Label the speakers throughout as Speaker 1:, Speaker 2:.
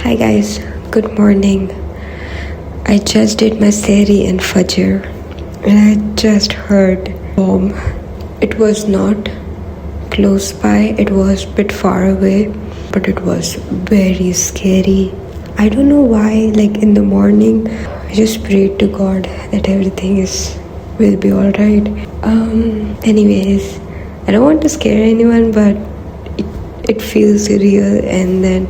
Speaker 1: Hi guys, good morning. I just did my sehri and fajr and I just heard bomb. It was not close by, it was a bit far away, but it was very scary. I don't know why, like in the morning, I just prayed to God that everything will be alright. Anyways, I don't want to scare anyone, but it feels real, and then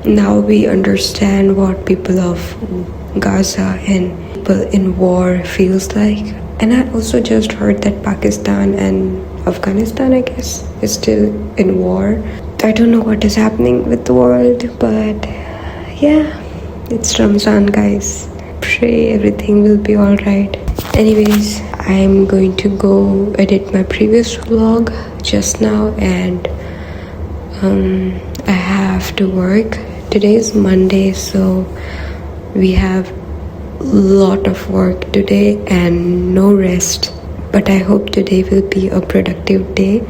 Speaker 1: now we understand what people of Gaza and people in war feels like. And I also just heard that Pakistan and Afghanistan, I guess, is still in war. I don't know what is happening with the world, but yeah, it's Ramadan, guys. Pray everything will be alright. Anyways, I'm going to go edit my previous vlog just now, and I have to work. Today is Monday, so we have a lot of work today and no rest. But I hope today will be a productive day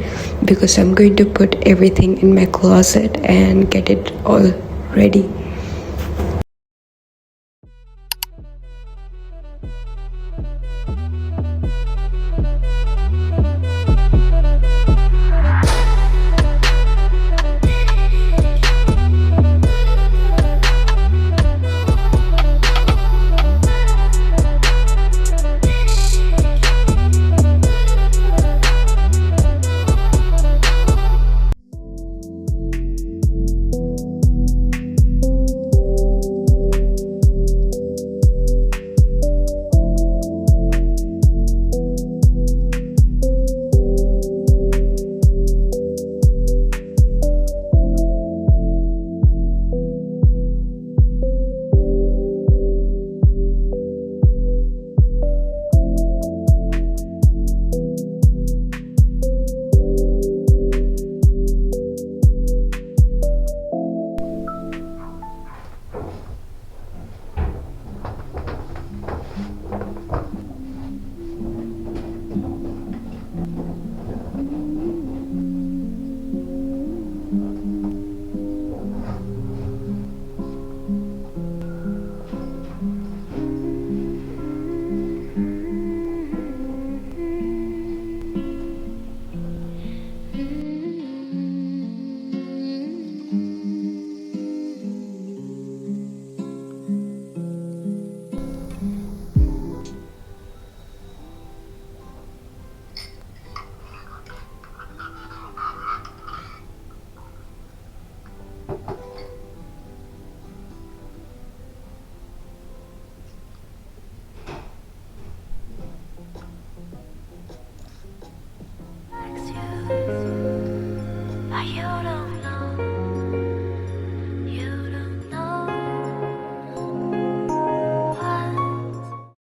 Speaker 1: because I'm going to put everything in my closet and get it all ready.